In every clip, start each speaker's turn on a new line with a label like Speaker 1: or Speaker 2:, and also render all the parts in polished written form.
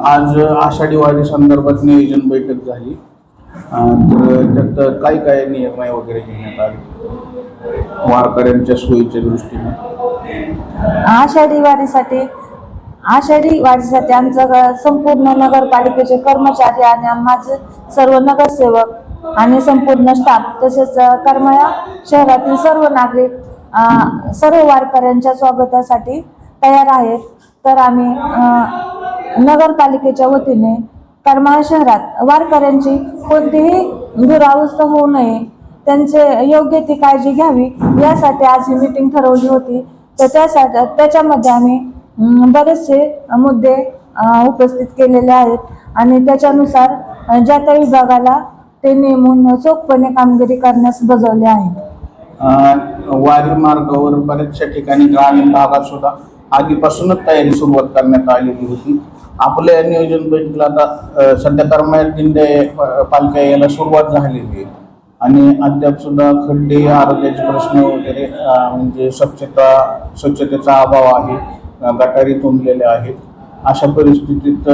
Speaker 1: आज आषाढी वारी संदर्भात नियोजन बैठक झाली। तर त्यात काय काय निर्णय वगैरे घेण्यात आले वारकऱ्यांच्या सोयीच्या दृष्टीने?
Speaker 2: आषाढी वारीसाठी आमचं संपूर्ण नगरपालिकेचे कर्मचारी आणि माझे सर्व नगरसेवक आणि संपूर्ण स्टाफ तसेच करमाळा शहरातील सर्व नागरिक सर्व वारकऱ्यांच्या स्वागतासाठी तयार आहेत। तर आम्ही नगरपालिकेच्या वतीने करमाळा शहरात वारकऱ्यांची कोणतीही दुरावस्था होऊ नये, त्यांचे योग्य ती काळजी घ्यावी यासाठी आज ही मीटिंग ठरवली होती। तर त्याच्यामध्ये आम्ही बरेचसे मुद्दे उपस्थित केलेले आहेत आणि त्याच्यानुसार ज्या त्या विभागाला ते नेमून चोखपणे कामगिरी करण्यास बजावले आहे।
Speaker 1: वारी मार्गावर बऱ्याचशा ठिकाणी ग्रामीण भागात सुद्धा आधीपासूनच तयारी सुरुवात करण्यात आलेली होती। आपल्या नियोजन बैठकीला आता सध्या करमाळ्यात दिंडे पालख्या यायला सुरुवात झालेली आहे आणि अद्याप सुद्धा खड्डे, आरोग्याचे प्रश्न वगैरे म्हणजे स्वच्छतेचा अभाव आहे, गटारी तुंबलेल्या आहेत। अशा परिस्थितीत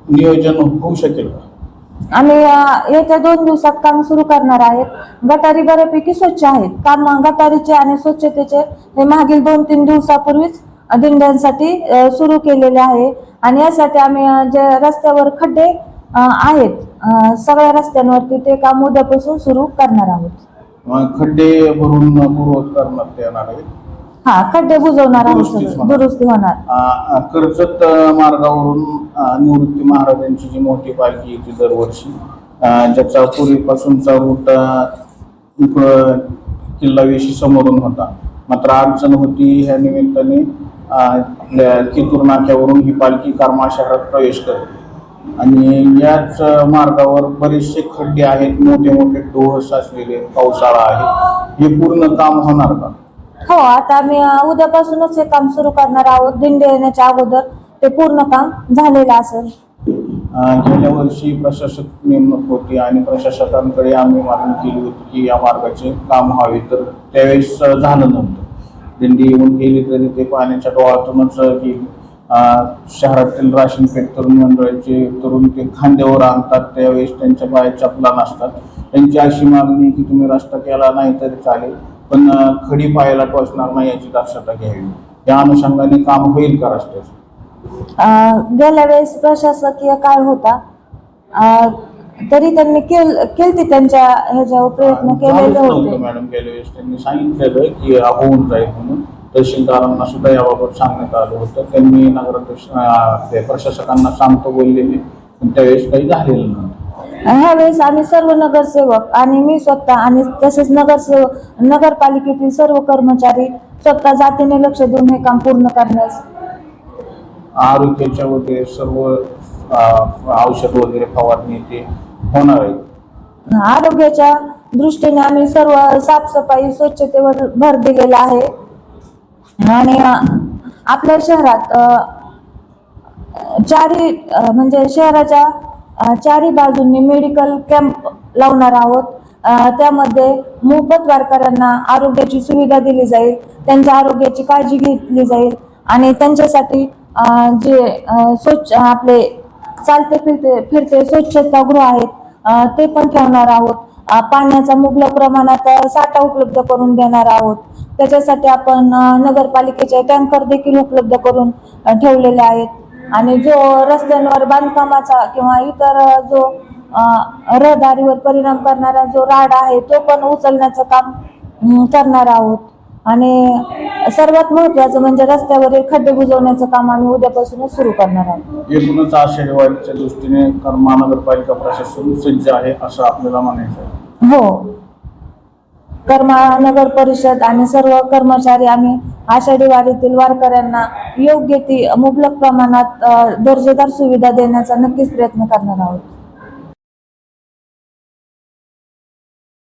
Speaker 1: नियोजन होऊ शकेल का?
Speaker 2: आम्ही येत्या 2 दिवसात काम सुरू करणार आहेत। गटारी बऱ्यापैकी स्वच्छ आहेत। काम गटारीचे आणि स्वच्छतेचे हे मागील 2-3 दिवसापूर्वीच दिंड्यांसाठी सुरू केलेले आहे आणि यासाठी आम्ही जे रस्त्यावर खड्डे आहेत सगळ्या रस्त्यांवरती ते काम उद्यापासून सुरू करणार आहोत।
Speaker 1: खड्डे भरून पूर्ववत करण्यात येणार आहेत?
Speaker 2: खड्डे बुजवणार आहोत, दुरुस्ती होणार।
Speaker 1: कर्जत मार्गावरून निवृत्ती महाराजांची जी मोठी पालखी येते दरवर्षी, ज्याचा पूर्वीपासूनचा रूट किल्ला वेशी समोरून होता, मात्र अडचण होती। ह्या निमित्ताने कितूर नाक्यावरून ही पालखी करमाळा शहरात प्रवेश करते आणि याच मार्गावर बरेचसे खड्डे आहेत, मोठे मोठे डोह साचलेले, पावसाळा आहे। हे पूर्ण काम होणार का?
Speaker 2: हो, आता आम्ही उद्यापासूनच हे काम सुरू करणार आहोत। दिंडी येण्याच्या अगोदर ते पूर्ण काम झालेलं असेल।
Speaker 1: गेल्या वर्षी प्रशासक नेमणूक होती आणि प्रशासकांकडे आम्ही मागणी केली होती की या मार्गाचे काम व्हावे, तर त्यावेळेस झालं नव्हतं। दिंडी येऊन गेली तरी ते पाण्याच्या डोहातूनच गेली। शहरातील राशन पेठ तरुण मंडळाचे तरुण ते खांद्यावर आणतात, त्यावेळेस त्यांच्या पायात चपला नसतात। त्यांची अशी मागणी की तुम्ही रस्ता केला नाही तरी चालेल, पण खडी पायाला टोचणार नाही याची दक्षता घ्यावी। त्या अनुषंगाने काम होईल का रस्त्याचं?
Speaker 2: गेल्या वेळेस प्रशासकीय काळ होता तरी त्यांनी केलती त्यांच्या ह्याच्यावर प्रयत्न केलेले होते।
Speaker 1: मॅडम गेल्या वेळेस त्यांनी सांगितलेलं की होऊन जाईल म्हणून, तहसीलदारांना सुद्धा याबाबत सांगण्यात आलं होतं। त्यांनी नगराध्यक्ष प्रशासकांना सांगतो बोललेले, पण त्यावेळेस काही झालेलं नव्हतं।
Speaker 2: ह्यावेळेस आम्ही सर्व नगरसेवक आणि मी स्वतः आणि तसेच नगरपालिकेतील सर्व कर्मचारी स्वतः जातीने लक्ष देऊन हे काम पूर्ण करण्यास
Speaker 1: आरोग्याच्या वगैरे सर्व औषध वगैरे फवारणी ते होणार आहे।
Speaker 2: आरोग्याच्या दृष्टीने आम्ही सर्व साफसफाई स्वच्छतेवर भर दिलेला आहे आणि आपल्या शहरात म्हणजे शहराच्या चारी बाजूंनी मेडिकल कॅम्प लावणार आहोत। त्यामध्ये मोफत वारकऱ्यांना आरोग्याची सुविधा दिली जाईल, त्यांच्या आरोग्याची काळजी घेतली जाईल आणि त्यांच्यासाठी जे स्वच्छ आपले चालते फिरते स्वच्छतागृह आहेत ते पण ठेवणार आहोत। पाण्याचा मुबलक प्रमाणात साठा उपलब्ध करून देणार आहोत। त्याच्यासाठी आपण नगरपालिकेचे टँकर देखील उपलब्ध करून ठेवलेले आहेत आणि जो रस्त्यांवर बांधकामाचा किंवा इतर जो रहदारीवर परिणाम करणारा जो राड आहे तो पण उचलण्याचं काम करणार आहोत आणि सर्वात महत्त्वाचं म्हणजे रस्त्यावरील खड्डे बुजवण्याचं काम आम्ही उद्यापासूनच सुरू करणार आहोत।
Speaker 1: एकूणच आषाढी वारीच्या दृष्टीने करमाळा नगरपालिका प्रशासन सज्ज आहे असं आपल्याला म्हणायचं आहे?
Speaker 2: हो, करमाळा नगर परिषद आणि सर्व कर्मचारी आम्ही आषाढी वारीतील वारकऱ्यांना योग्य ती मुबलक प्रमाणात दर्जेदार सुविधा देण्याचा नक्कीच प्रयत्न करणार आहोत।